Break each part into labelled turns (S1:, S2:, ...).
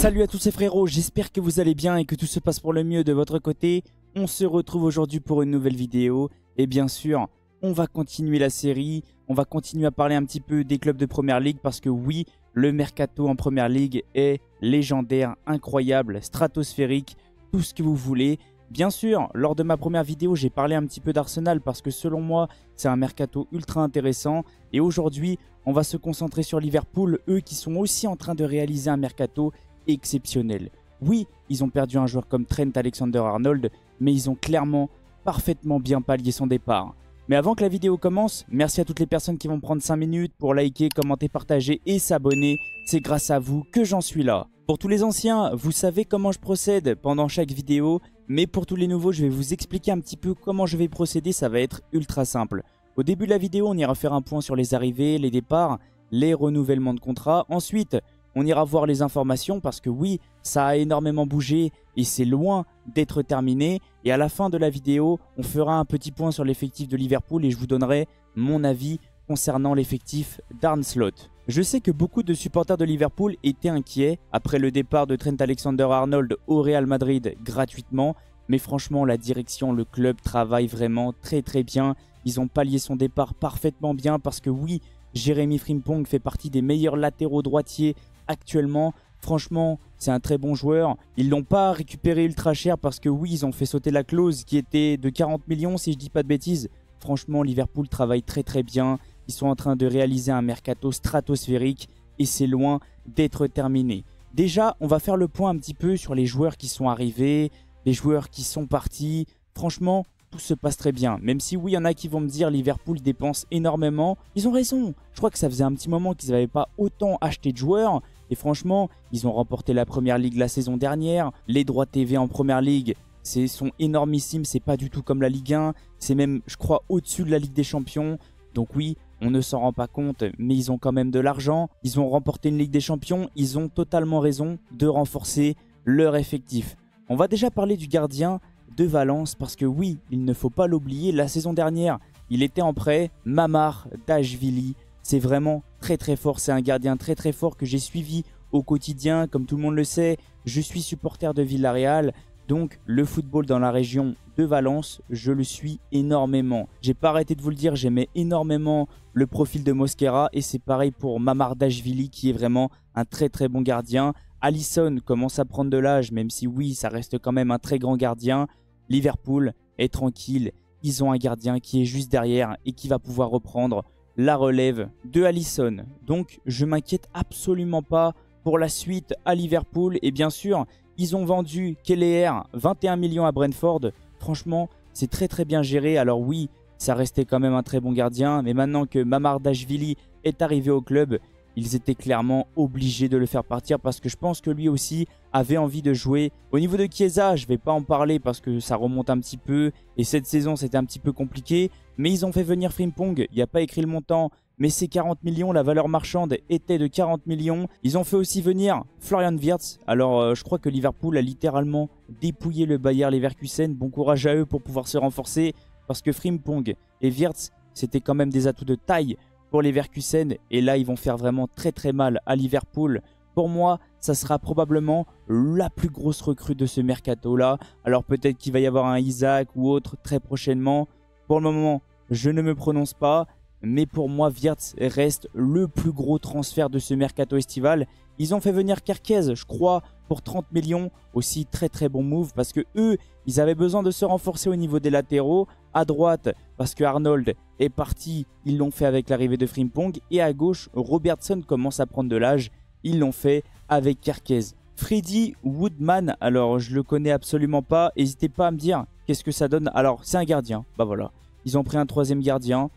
S1: Salut à tous ces frérots, j'espère que vous allez bien et que tout se passe pour le mieux de votre côté. On se retrouve aujourd'hui pour une nouvelle vidéo et bien sûr, on va continuer la série. On va continuer à parler un petit peu des clubs de Première Ligue parce que oui, le mercato en Première Ligue est légendaire, incroyable, stratosphérique, tout ce que vous voulez. Bien sûr, lors de ma première vidéo, j'ai parlé un petit peu d'Arsenal parce que selon moi, c'est un mercato ultra intéressant. Et aujourd'hui, on va se concentrer sur Liverpool, eux qui sont aussi en train de réaliser un mercato exceptionnel. Oui, ils ont perdu un joueur comme Trent Alexander-Arnold, mais ils ont clairement, parfaitement bien pallié son départ. Mais avant que la vidéo commence, merci à toutes les personnes qui vont prendre 5 minutes pour liker, commenter, partager et s'abonner. C'est grâce à vous que j'en suis là. Pour tous les anciens, vous savez comment je procède pendant chaque vidéo, mais pour tous les nouveaux, je vais vous expliquer un petit peu comment je vais procéder, ça va être ultra simple. Au début de la vidéo, on ira faire un point sur les arrivées, les départs, les renouvellements de contrats. Ensuite, on ira voir les informations parce que oui, ça a énormément bougé et c'est loin d'être terminé. Et à la fin de la vidéo, on fera un petit point sur l'effectif de Liverpool et je vous donnerai mon avis concernant l'effectif d'Arne Slot. Je sais que beaucoup de supporters de Liverpool étaient inquiets après le départ de Trent Alexander-Arnold au Real Madrid gratuitement. Mais franchement, la direction, le club travaille vraiment très bien. Ils ont pallié son départ parfaitement bien parce que oui, Jérémy Frimpong fait partie des meilleurs latéraux droitiers actuellement. Franchement, c'est un très bon joueur. Ils l'ont pas récupéré ultra cher parce que oui, ils ont fait sauter la clause qui était de 40 millions si je dis pas de bêtises. Franchement, Liverpool travaille très bien. Ils sont en train de réaliser un mercato stratosphérique et c'est loin d'être terminé. Déjà, on va faire le point un petit peu sur les joueurs qui sont arrivés, les joueurs qui sont partis. Franchement, tout se passe très bien. Même si oui, il y en a qui vont me dire Liverpool dépense énormément. Ils ont raison. Je crois que ça faisait un petit moment qu'ils n'avaient pas autant acheté de joueurs. Et franchement, ils ont remporté la Première Ligue la saison dernière. Les droits TV en Première Ligue sont énormissimes. C'est pas du tout comme la Ligue 1. C'est même, je crois, au-dessus de la Ligue des Champions. Donc oui, on ne s'en rend pas compte, mais ils ont quand même de l'argent. Ils ont remporté une Ligue des Champions. Ils ont totalement raison de renforcer leur effectif. On va déjà parler du gardien de Valence parce que oui, il ne faut pas l'oublier, la saison dernière, il était en prêt, Mamardashvili. C'est vraiment très fort, c'est un gardien très fort que j'ai suivi au quotidien, comme tout le monde le sait. Je suis supporter de Villarreal, donc le football dans la région de Valence, je le suis énormément. J'ai pas arrêté de vous le dire, j'aimais énormément le profil de Mosquera et c'est pareil pour Mamardashvili qui est vraiment un très bon gardien. Alisson commence à prendre de l'âge, même si oui, ça reste quand même un très grand gardien. Liverpool est tranquille, ils ont un gardien qui est juste derrière et qui va pouvoir reprendre la relève de Alisson. Donc je m'inquiète absolument pas pour la suite à Liverpool. Et bien sûr, ils ont vendu Kelleher 21 millions à Brentford. Franchement, c'est très bien géré. Alors oui, ça restait quand même un très bon gardien. Mais maintenant que Mamardashvili est arrivé au club, ils étaient clairement obligés de le faire partir parce que je pense que lui aussi avait envie de jouer. Au niveau de Chiesa, je ne vais pas en parler parce que ça remonte un petit peu. Et cette saison, c'était un petit peu compliqué. Mais ils ont fait venir Frimpong. Il n'y a pas écrit le montant, mais c'est 40 millions. La valeur marchande était de 40 millions. Ils ont fait aussi venir Florian Wirtz. Alors, je crois que Liverpool a littéralement dépouillé le Bayer Leverkusen. Bon courage à eux pour pouvoir se renforcer. Parce que Frimpong et Wirtz, c'était quand même des atouts de taille pour les Leverkusen, et là ils vont faire vraiment très mal à Liverpool. Pour moi, ça sera probablement la plus grosse recrue de ce mercato là. Alors peut-être qu'il va y avoir un Isaac ou autre très prochainement. Pour le moment, je ne me prononce pas, mais pour moi Wirtz reste le plus gros transfert de ce mercato estival. Ils ont fait venir Kerkez, je crois, pour 30 millions. Aussi très bon move parce que eux, ils avaient besoin de se renforcer au niveau des latéraux. À droite, parce que Arnold est parti, ils l'ont fait avec l'arrivée de Frimpong. Et à gauche, Robertson commence à prendre de l'âge. Ils l'ont fait avec Kerkez. Freddy Woodman, alors je le connais absolument pas. N'hésitez pas à me dire qu'est-ce que ça donne. Alors c'est un gardien, bah voilà. Ils ont pris un troisième gardien.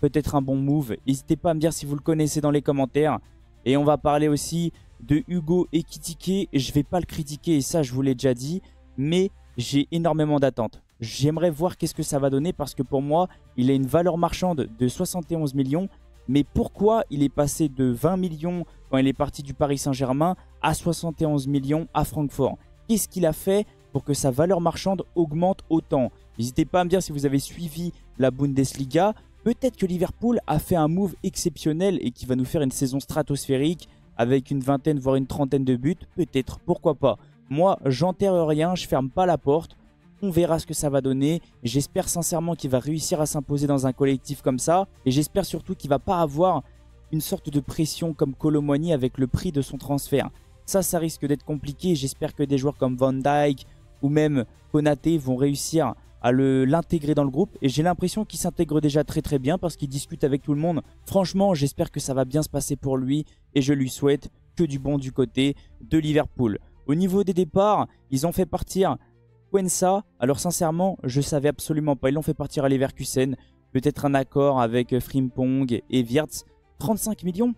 S1: Peut-être un bon move. N'hésitez pas à me dire si vous le connaissez dans les commentaires. Et on va parler aussi de Hugo Ekitike. Je vais pas le critiquer et ça je vous l'ai déjà dit. Mais j'ai énormément d'attentes. J'aimerais voir qu'est-ce que ça va donner parce que pour moi, il a une valeur marchande de 71 millions. Mais pourquoi il est passé de 20 millions quand il est parti du Paris Saint-Germain à 71 millions à Francfort? Qu'est-ce qu'il a fait pour que sa valeur marchande augmente autant? N'hésitez pas à me dire si vous avez suivi la Bundesliga. Peut-être que Liverpool a fait un move exceptionnel et qui va nous faire une saison stratosphérique avec une vingtaine voire une trentaine de buts, peut-être, pourquoi pas. Moi, j'enterre rien, je ferme pas la porte. On verra ce que ça va donner. J'espère sincèrement qu'il va réussir à s'imposer dans un collectif comme ça. Et j'espère surtout qu'il va pas avoir une sorte de pression comme Kolo Muani avec le prix de son transfert. Ça risque d'être compliqué. J'espère que des joueurs comme Van Dijk ou même Konaté vont réussir à l'intégrer dans le groupe. Et j'ai l'impression qu'il s'intègre déjà très bien parce qu'il discute avec tout le monde. Franchement, j'espère que ça va bien se passer pour lui. Et je lui souhaite que du bon du côté de Liverpool. Au niveau des départs, ils ont fait partir Quensa. Alors sincèrement, je savais absolument pas. Ils l'ont fait partir à Leverkusen. Peut-être un accord avec Frimpong et Wirtz. 35 millions,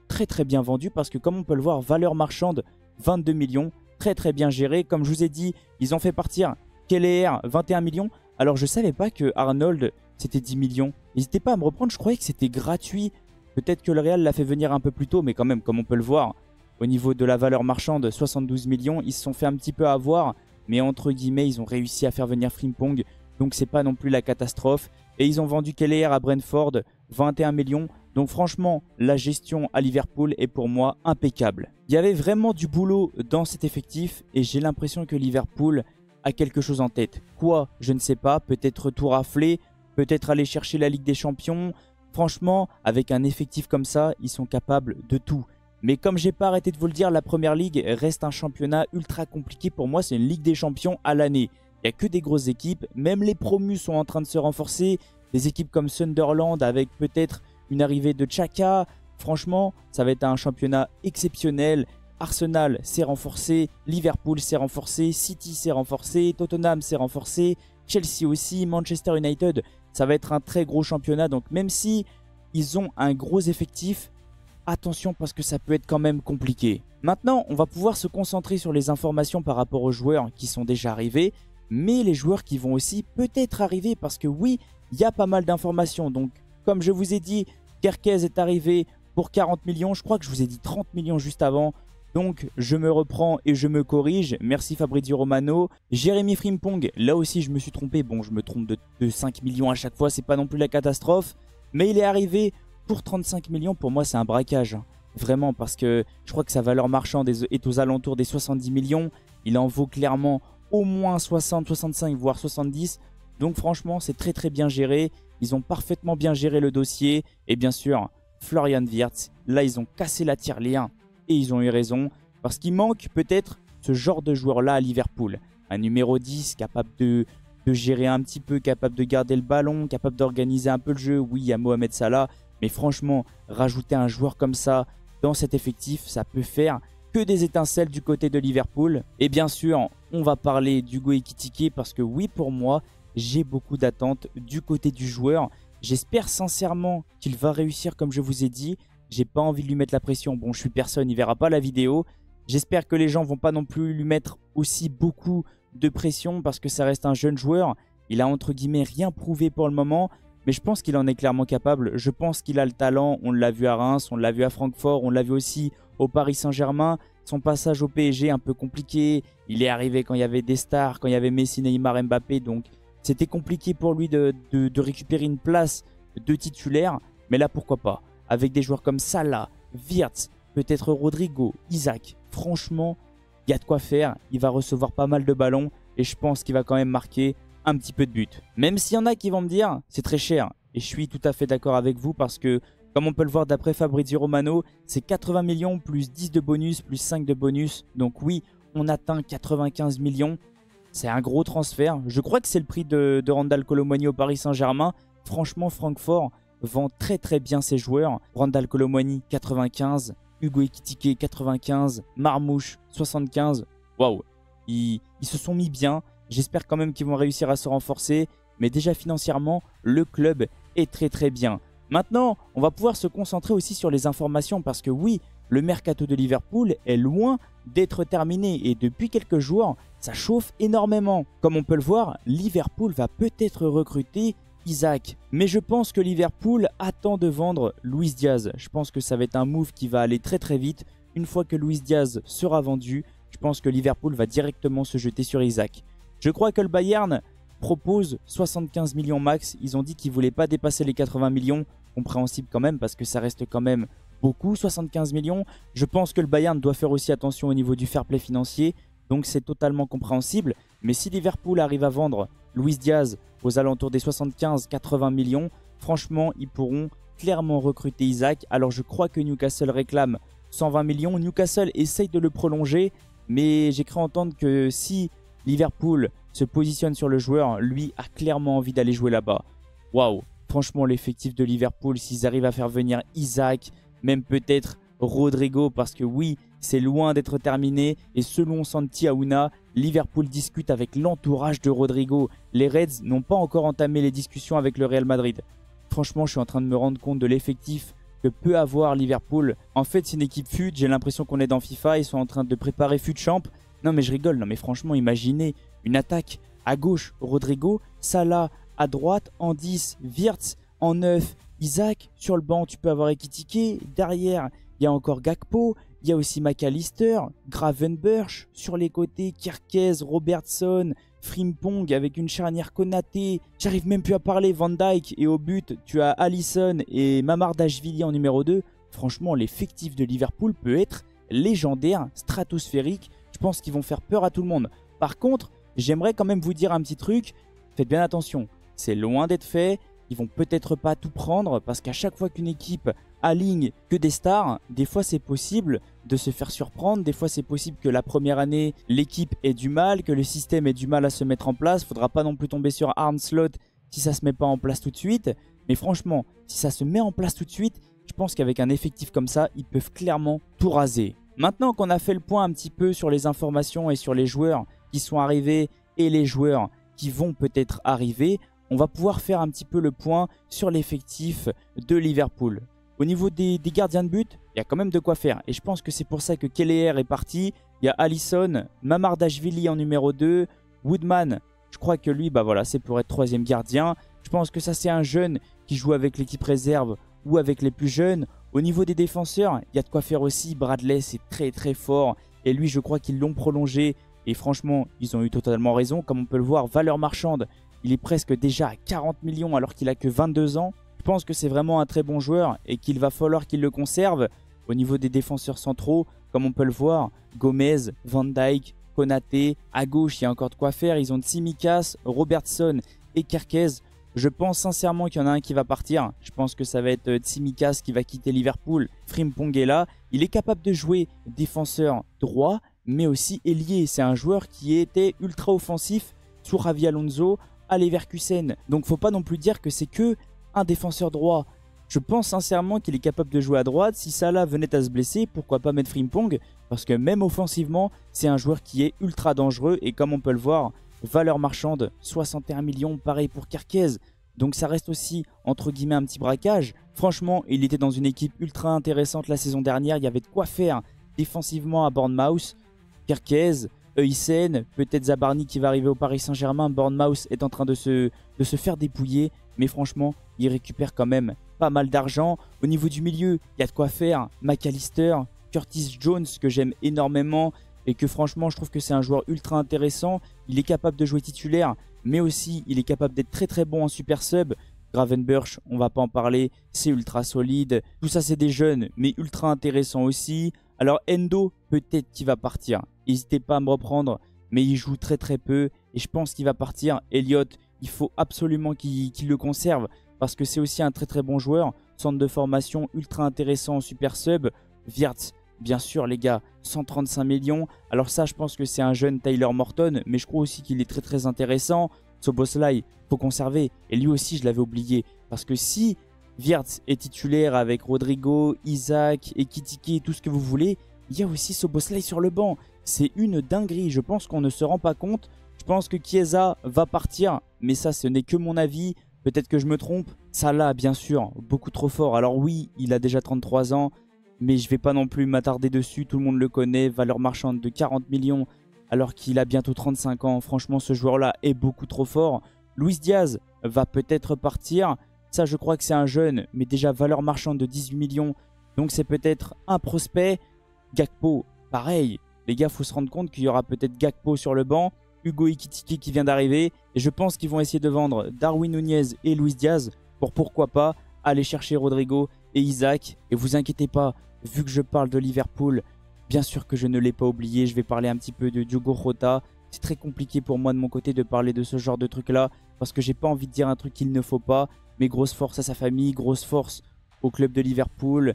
S1: très bien vendu parce que comme on peut le voir, valeur marchande 22 millions, très bien géré. Comme je vous ai dit, ils ont fait partir Keller 21 millions. Alors je savais pas que Arnold c'était 10 millions. N'hésitez pas à me reprendre, je croyais que c'était gratuit. Peut-être que le Real l'a fait venir un peu plus tôt, mais quand même, comme on peut le voir, au niveau de la valeur marchande, 72 millions, ils se sont fait un petit peu avoir. Mais entre guillemets, ils ont réussi à faire venir Frimpong. Donc c'est pas non plus la catastrophe. Et ils ont vendu Keller à Brentford, 21 millions. Donc franchement, la gestion à Liverpool est pour moi impeccable. Il y avait vraiment du boulot dans cet effectif et j'ai l'impression que Liverpool a quelque chose en tête. Quoi? Je ne sais pas. Peut-être tout rafler, peut-être aller chercher la Ligue des Champions. Franchement, avec un effectif comme ça, ils sont capables de tout. Mais comme j'ai pas arrêté de vous le dire, la Première Ligue reste un championnat ultra compliqué. Pour moi, c'est une Ligue des Champions à l'année. Il n'y a que des grosses équipes. Même les promus sont en train de se renforcer. Des équipes comme Sunderland avec peut-être une arrivée de Xhaka. Franchement, ça va être un championnat exceptionnel. Arsenal s'est renforcé, Liverpool s'est renforcé, City s'est renforcé, Tottenham s'est renforcé, Chelsea aussi, Manchester United. Ça va être un très gros championnat. Donc même si ils ont un gros effectif, attention parce que ça peut être quand même compliqué. Maintenant, on va pouvoir se concentrer sur les informations par rapport aux joueurs qui sont déjà arrivés, mais les joueurs qui vont aussi peut-être arriver parce que oui, il y a pas mal d'informations. Donc comme je vous ai dit, Kerkez est arrivé pour 40 millions. Je crois que je vous ai dit 30 millions juste avant. Donc je me reprends et je me corrige. Merci Fabrizio Romano. Jérémy Frimpong, là aussi je me suis trompé. Bon, je me trompe de 5 millions à chaque fois. C'est pas non plus la catastrophe. Mais il est arrivé pour 35 millions. Pour moi, c'est un braquage. Vraiment, parce que je crois que sa valeur marchande est aux alentours des 70 millions. Il en vaut clairement au moins 60, 65, voire 70. Donc franchement, c'est très bien géré. Ils ont parfaitement bien géré le dossier. Et bien sûr, Florian Wirtz, là ils ont cassé la tirelire. Et ils ont eu raison. Parce qu'il manque peut-être ce genre de joueur-là à Liverpool. Un numéro 10 capable de gérer un petit peu, capable de garder le ballon, capable d'organiser un peu le jeu. Oui, il y a Mohamed Salah. Mais franchement, rajouter un joueur comme ça dans cet effectif, ça peut faire que des étincelles du côté de Liverpool. Et bien sûr, on va parler d'Hugo Ekitike parce que oui, pour moi, j'ai beaucoup d'attentes du côté du joueur. J'espère sincèrement qu'il va réussir comme je vous ai dit. J'ai pas envie de lui mettre la pression. Bon, je suis personne, il verra pas la vidéo. J'espère que les gens vont pas non plus lui mettre aussi beaucoup de pression parce que ça reste un jeune joueur. Il a entre guillemets rien prouvé pour le moment. Mais je pense qu'il en est clairement capable. Je pense qu'il a le talent. On l'a vu à Reims, on l'a vu à Francfort, on l'a vu aussi au Paris Saint-Germain. Son passage au PSG un peu compliqué. Il est arrivé quand il y avait des stars, quand il y avait Messi, Neymar, Mbappé. Donc c'était compliqué pour lui de récupérer une place de titulaire. Mais là, pourquoi pas? Avec des joueurs comme Salah, Wirtz, peut-être Rodrigo, Isaac. Franchement, il y a de quoi faire. Il va recevoir pas mal de ballons. Et je pense qu'il va quand même marquer un petit peu de but. Même s'il y en a qui vont me dire, c'est très cher. Et je suis tout à fait d'accord avec vous parce que, comme on peut le voir d'après Fabrizio Romano, c'est 80 millions plus 10 de bonus, plus 5 de bonus. Donc oui, on atteint 95 millions. C'est un gros transfert. Je crois que c'est le prix de Randal Kolo Muani au Paris Saint-Germain. Franchement, Francfort vend très bien ses joueurs. Randal Kolo Muani, 95. Hugo Ekitike, 95. Marmouche, 75. Waouh, ils se sont mis bien. J'espère quand même qu'ils vont réussir à se renforcer. Mais déjà financièrement, le club est très bien. Maintenant, on va pouvoir se concentrer aussi sur les informations. Parce que oui, le mercato de Liverpool est loin d'être terminé. Et depuis quelques jours, ça chauffe énormément. Comme on peut le voir, Liverpool va peut-être recruter Isaac. Mais je pense que Liverpool attend de vendre Luis Diaz. Je pense que ça va être un move qui va aller très vite. Une fois que Luis Diaz sera vendu, je pense que Liverpool va directement se jeter sur Isaac. Je crois que le Bayern propose 75 millions max. Ils ont dit qu'ils ne voulaient pas dépasser les 80 millions. Compréhensible quand même parce que ça reste quand même beaucoup, 75 millions. Je pense que le Bayern doit faire aussi attention au niveau du fair play financier, donc c'est totalement compréhensible. Mais si Liverpool arrive à vendre Luis Diaz aux alentours des 75-80 millions, franchement, ils pourront clairement recruter Isak. Alors je crois que Newcastle réclame 120 millions. Newcastle essaye de le prolonger, mais j'ai cru entendre que si Liverpool se positionne sur le joueur, lui a clairement envie d'aller jouer là-bas. Waouh! Franchement, l'effectif de Liverpool, s'ils arrivent à faire venir Isak, même peut-être Rodrigo, parce que oui, c'est loin d'être terminé. Et selon Santi Aouna, Liverpool discute avec l'entourage de Rodrigo. Les Reds n'ont pas encore entamé les discussions avec le Real Madrid. Franchement, je suis en train de me rendre compte de l'effectif que peut avoir Liverpool. En fait, c'est une équipe FUT. J'ai l'impression qu'on est dans FIFA. Ils sont en train de préparer FUT Champ. Non, mais je rigole. Non, mais franchement, imaginez une attaque à gauche, Rodrigo, Salah à droite, en 10, Wirtz, en 9, Isak. Sur le banc, tu peux avoir Ekitike. Derrière, il y a encore Gakpo. Il y a aussi McAllister, Gravenberch. Sur les côtés, Kerkez, Robertson, Frimpong avec une charnière Konaté. J'arrive même plus à parler. Van Dijk. Et au but, tu as Alisson et Mamardashvili en numéro 2. Franchement, l'effectif de Liverpool peut être légendaire, stratosphérique. Je pense qu'ils vont faire peur à tout le monde. Par contre, j'aimerais quand même vous dire un petit truc. Faites bien attention. C'est loin d'être fait. Ils vont peut-être pas tout prendre parce qu'à chaque fois qu'une équipe aligne que des stars, des fois c'est possible de se faire surprendre. Des fois c'est possible que la première année, l'équipe ait du mal, que le système ait du mal à se mettre en place. Faudra pas non plus tomber sur Arne Slot si ça se met pas en place tout de suite. Mais franchement, si ça se met en place tout de suite, je pense qu'avec un effectif comme ça, ils peuvent clairement tout raser. Maintenant qu'on a fait le point un petit peu sur les informations et sur les joueurs qui sont arrivés et les joueurs qui vont peut-être arriver, on va pouvoir faire un petit peu le point sur l'effectif de Liverpool. Au niveau des gardiens de but, il y a quand même de quoi faire. Et je pense que c'est pour ça que Kelleher est parti. Il y a Alisson, Mamardashvili en numéro 2, Woodman. Je crois que lui, bah voilà, c'est pour être troisième gardien. Je pense que ça, c'est un jeune qui joue avec l'équipe réserve ou avec les plus jeunes. Au niveau des défenseurs, il y a de quoi faire aussi. Bradley, c'est très très fort. Et lui, je crois qu'ils l'ont prolongé. Et franchement, ils ont eu totalement raison. Comme on peut le voir, valeur marchande, il est presque déjà à 40 millions alors qu'il a que 22 ans. Je pense que c'est vraiment un très bon joueur et qu'il va falloir qu'il le conserve. Au niveau des défenseurs centraux, comme on peut le voir, Gomez, Van Dijk, Konaté. À gauche, il y a encore de quoi faire. Ils ont Tsimikas, Robertson et Kerkez. Je pense sincèrement qu'il y en a un qui va partir. Je pense que ça va être Tsimikas qui va quitter Liverpool. Frimpong est là. Il est capable de jouer défenseur droit, mais aussi ailier. C'est un joueur qui était ultra offensif sous Xabi Alonso à Leverkusen. Donc faut pas non plus dire que c'est que un défenseur droit. Je pense sincèrement qu'il est capable de jouer à droite. Si Salah venait à se blesser, pourquoi pas mettre Frimpong? Parce que même offensivement, c'est un joueur qui est ultra dangereux. Et comme on peut le voir, valeur marchande, 61 millions, pareil pour Kerkez. Donc ça reste aussi, entre guillemets, un petit braquage. Franchement, il était dans une équipe ultra intéressante la saison dernière. Il y avait de quoi faire défensivement à Bournemouth. Kerkez, Huyssen, peut-être Zabarni qui va arriver au Paris Saint-Germain. Bournemouth est en train de se faire dépouiller. Mais franchement, il récupère quand même pas mal d'argent. Au niveau du milieu, il y a de quoi faire. McAllister, Curtis Jones, que j'aime énormément. Et que franchement, je trouve que c'est un joueur ultra intéressant. Il est capable de jouer titulaire, mais aussi il est capable d'être très très bon en super sub. Gravenberch, on va pas en parler, c'est ultra solide. Tout ça, c'est des jeunes, mais ultra intéressants aussi. Alors Endo, peut-être qu'il va partir. N'hésitez pas à me reprendre, mais il joue très très peu. Et je pense qu'il va partir. Elliott, il faut absolument qu'il le conserve, parce que c'est aussi un très très bon joueur. Centre de formation ultra intéressant en super sub. Wirtz, bien sûr les gars, 135 millions. Alors ça, je pense que c'est un jeune Tyler Morton, mais je crois aussi qu'il est très très intéressant. Szoboszlai, faut conserver. Et lui aussi, je l'avais oublié. Parce que si Wirtz est titulaire avec Rodrigo, Isak, Ekitike, tout ce que vous voulez, il y a aussi Szoboszlai sur le banc. C'est une dinguerie. Je pense qu'on ne se rend pas compte. Je pense que Chiesa va partir, mais ça, ce n'est que mon avis. Peut-être que je me trompe. Salah, bien sûr, beaucoup trop fort. Alors oui, il a déjà 33 ans. Mais je vais pas non plus m'attarder dessus, tout le monde le connaît, valeur marchande de 40 millions alors qu'il a bientôt 35 ans. Franchement, ce joueur-là est beaucoup trop fort. Luis Diaz va peut-être partir. Ça, je crois que c'est un jeune, mais déjà valeur marchande de 18 millions. Donc c'est peut-être un prospect. Gakpo, pareil. Les gars, il faut se rendre compte qu'il y aura peut-être Gakpo sur le banc. Hugo Ekitike qui vient d'arriver. Et je pense qu'ils vont essayer de vendre Darwin Nunez et Luis Diaz pour pourquoi pas aller chercher Rodrigo et Isaac. Et vous inquiétez pas, vu que je parle de Liverpool, bien sûr que je ne l'ai pas oublié. Je vais parler un petit peu de Diogo Jota. C'est très compliqué pour moi de mon côté de parler de ce genre de truc-là parce que j'ai pas envie de dire un truc qu'il ne faut pas. Mais grosse force à sa famille, grosse force au club de Liverpool.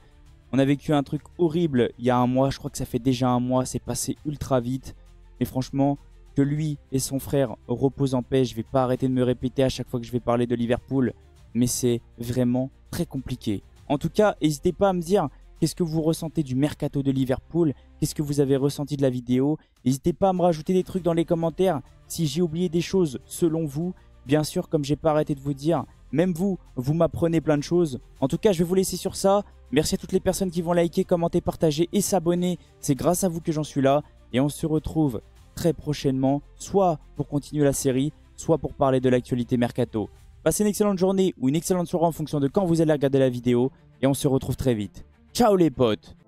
S1: On a vécu un truc horrible il y a un mois. Je crois que ça fait déjà un mois. C'est passé ultra vite. Mais franchement, que lui et son frère reposent en paix. Je vais pas arrêter de me répéter à chaque fois que je vais parler de Liverpool. Mais c'est vraiment très compliqué. En tout cas, n'hésitez pas à me dire qu'est-ce que vous ressentez du mercato de Liverpool. Qu'est-ce que vous avez ressenti de la vidéo. N'hésitez pas à me rajouter des trucs dans les commentaires. Si j'ai oublié des choses selon vous. Bien sûr, comme j'ai pas arrêté de vous dire, même vous m'apprenez plein de choses. En tout cas, je vais vous laisser sur ça. Merci à toutes les personnes qui vont liker, commenter, partager et s'abonner. C'est grâce à vous que j'en suis là. Et on se retrouve très prochainement, soit pour continuer la série, soit pour parler de l'actualité mercato. Passez une excellente journée ou une excellente soirée en fonction de quand vous allez regarder la vidéo. Et on se retrouve très vite. Ciao les potes!